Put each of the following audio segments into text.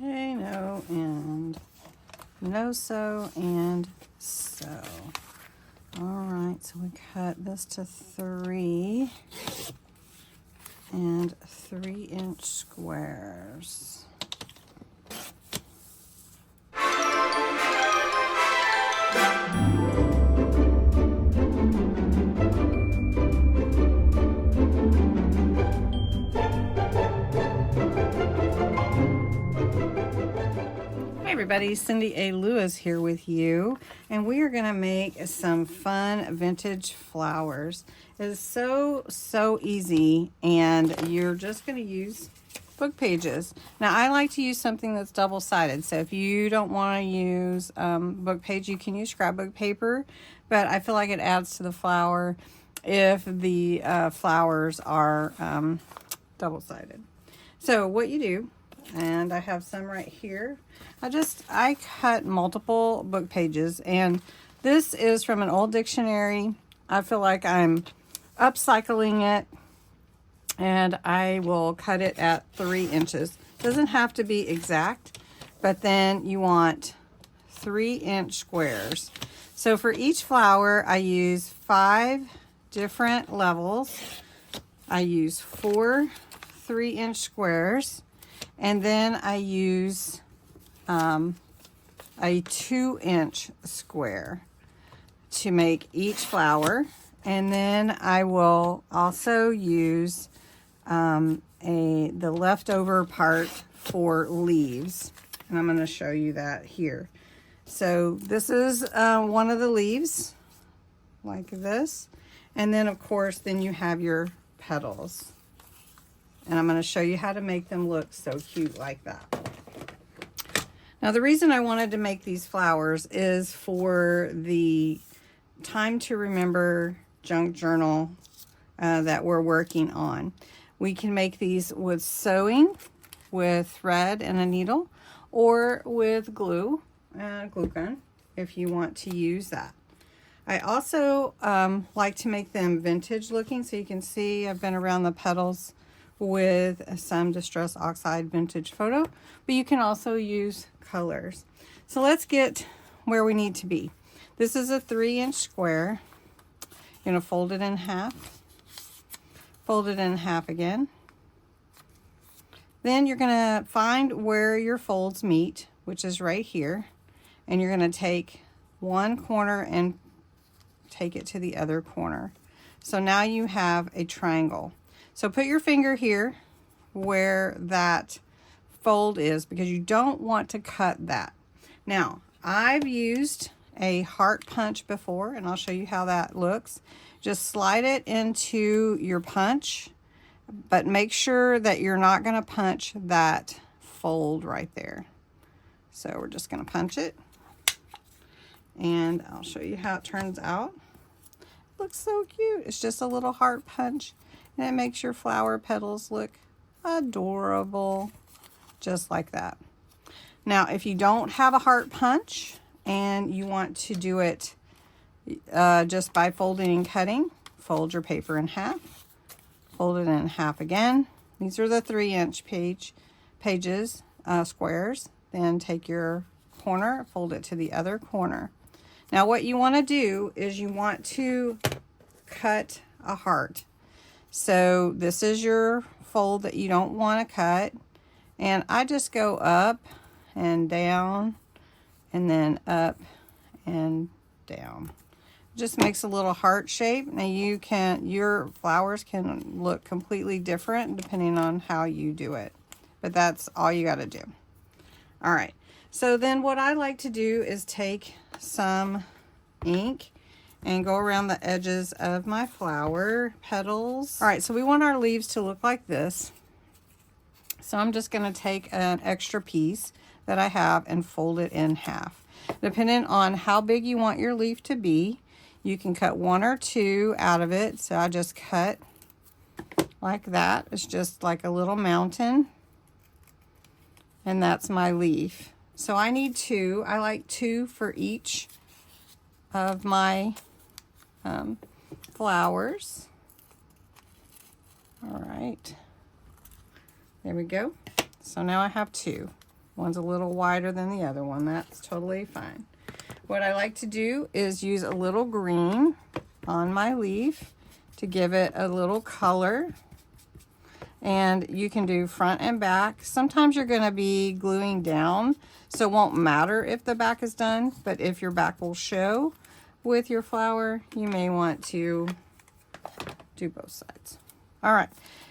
Okay, no and no sew and sew. All right, so we cut this to 3 and 3-inch squares. Everybody, Cindy A. Lewis here with you, and we are going to make some fun vintage flowers. It's so easy, and you're just going to use book pages. Now I like to use something that's double-sided, so if you don't want to use book page, you can use scrapbook paper, but I feel like it adds to the flower if the flowers are double-sided. So what you do, and I have some right here, I cut multiple book pages, and this is from an old dictionary. I feel like I'm upcycling it, and I will cut it at 3 inches. Doesn't have to be exact, but then you want 3-inch squares. So for each flower, I use 5 different levels. I use 4 3-inch squares, and then I use a 2-inch square to make each flower. And then I will also use the leftover part for leaves, and I'm going to show you that here. So this is one of the leaves, like this, and then of course then you have your petals, and I'm going to show you how to make them look so cute like that. Now the reason I wanted to make these flowers is for the time to remember junk journal that we're working on. We can make these with sewing, with thread and a needle, or with glue, glue gun, if you want to use that. I also like to make them vintage looking, so you can see I've been around the petals with some Distress Oxide vintage photo, but you can also use colors. So let's get where we need to be. This is a 3-inch square. You're going to fold it in half, fold it in half again. Then you're going to find where your folds meet, which is right here, and you're going to take one corner and take it to the other corner. So now you have a triangle. So put your finger here where that fold is, because you don't want to cut that. Now, I've used a heart punch before, and I'll show you how that looks. Just slide it into your punch, but make sure that you're not going to punch that fold right there. So we're just going to punch it, and I'll show you how it turns out. It looks so cute. It's just a little heart punch, and it makes your flower petals look adorable, just like that. Now, if you don't have a heart punch and you want to do it just by folding and cutting, fold your paper in half, fold it in half again. These are the 3-inch pages, squares. Then take your corner, fold it to the other corner. Now what you want to do is you want to cut a heart. So this is your fold that you don't want to cut, and I just go up and down, and then up and down. Just makes a little heart shape. Now your flowers can look completely different depending on how you do it, but that's all you got to do. All right, so then what I like to do is take some ink and go around the edges of my flower petals. All right, so we want our leaves to look like this. So I'm just going to take an extra piece that I have and fold it in half. Depending on how big you want your leaf to be, you can cut 1 or 2 out of it. So I just cut like that. It's just like a little mountain, and that's my leaf. So I need 2. I like 2 for each of my flowers. All right, there we go. So now I have 2. One's a little wider than the other one. That's totally fine. What I like to do is use a little green on my leaf to give it a little color. And you can do front and back. Sometimes you're going to be gluing down, so it won't matter if the back is done, but if your back will show with your flower, you may want to do both sides. All right,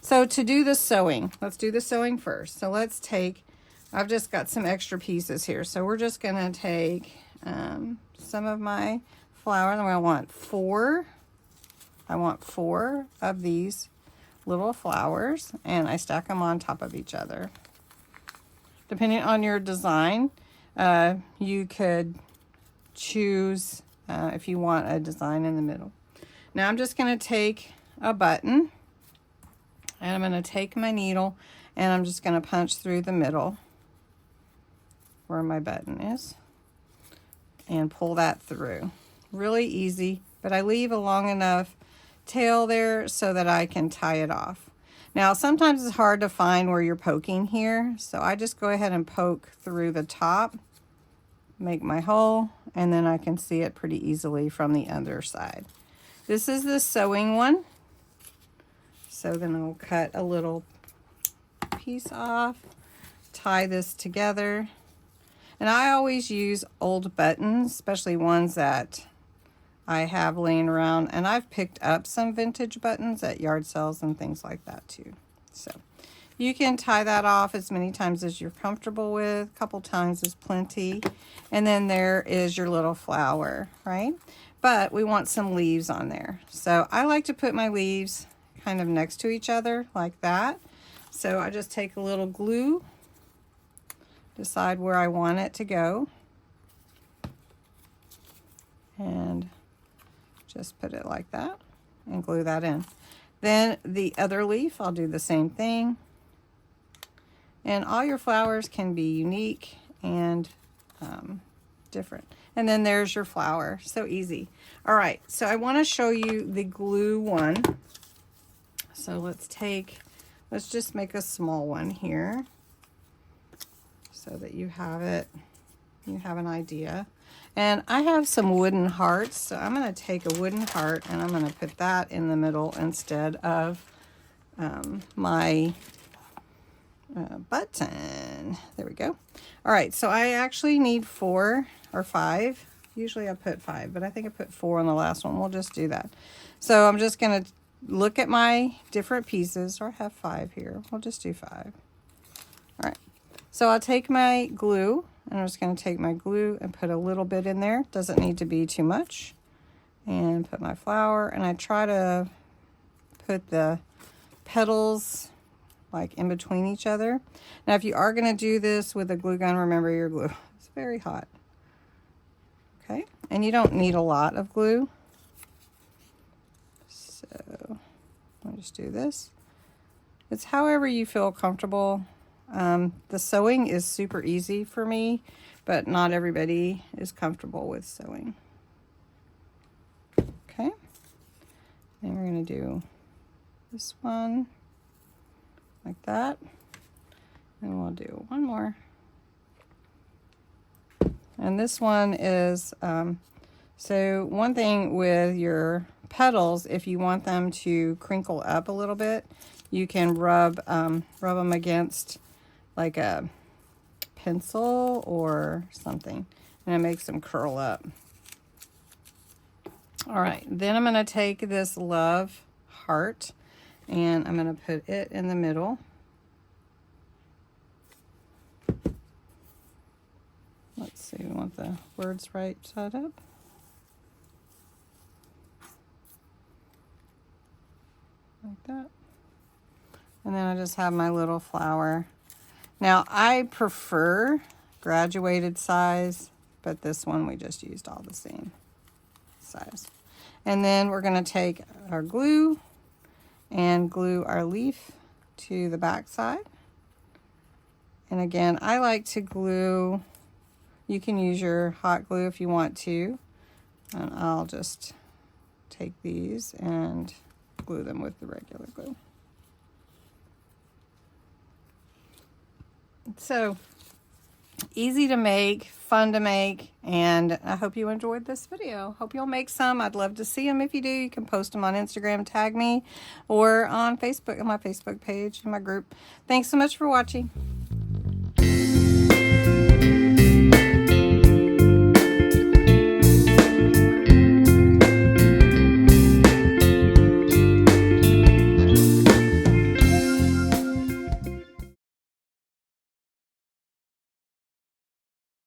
so to do the sewing, let's do the sewing first. So let's take, I've just got some extra pieces here, so we're just going to take some of my flower, and I want four of these little flowers, and I stack them on top of each other. Depending on your design, you could choose if you want a design in the middle. Now I'm just going to take a button, and I'm going to take my needle, and I'm just going to punch through the middle where my button is and pull that through. Really easy, but I leave a long enough tail there so that I can tie it off. Now sometimes it's hard to find where you're poking here, so I just go ahead and poke through the top, make my hole, and then I can see it pretty easily from the other side. This is the sewing one, so then I'll cut a little piece off, tie this together, and I always use old buttons, especially ones that I have laying around, and I've picked up some vintage buttons at yard sales and things like that too. So you can tie that off as many times as you're comfortable with. A couple times is plenty. And then there is your little flower, right? But we want some leaves on there. So I like to put my leaves kind of next to each other like that. So I just take a little glue, decide where I want it to go, and just put it like that and glue that in. Then the other leaf, I'll do the same thing. And all your flowers can be unique and different. And then there's your flower. So easy. All right, so I want to show you the glue one. So let's just make a small one here so that you have it, you have an idea. And I have some wooden hearts, so I'm going to take a wooden heart and I'm going to put that in the middle instead of my button. There we go. All right, so I actually need 4 or 5. Usually I put 5, but I think I put 4 on the last one. We'll just do that. So I'm just going to look at my different pieces, or I have 5 here. We'll just do 5. All right, so I'll take my glue. And I'm just going to take my glue and put a little bit in there. Doesn't need to be too much. And put my flower. And I try to put the petals like in between each other. Now, if you are going to do this with a glue gun, remember your glue. It's very hot. Okay. And you don't need a lot of glue. So I'll just do this. It's however you feel comfortable. The sewing is super easy for me, but not everybody is comfortable with sewing. Okay, and we're going to do this one like that, and we'll do one more. And this one is, so one thing with your petals, if you want them to crinkle up a little bit, you can rub them against like a pencil or something, and it makes them curl up. All right, then I'm going to take this love heart and I'm going to put it in the middle. Let's see, we want the words right side up. Like that. And then I just have my little flower. Now, I prefer graduated size, but this one we just used all the same size. And then we're going to take our glue and glue our leaf to the back side. And again, I like to glue, you can use your hot glue if you want to. And I'll just take these and glue them with the regular glue. So Easy to make, fun to make, and I hope you enjoyed this video. Hope you'll make some. I'd love to see them. If you do, you can post them on Instagram, tag me, or on Facebook, on my Facebook page, in my group. Thanks so much for watching.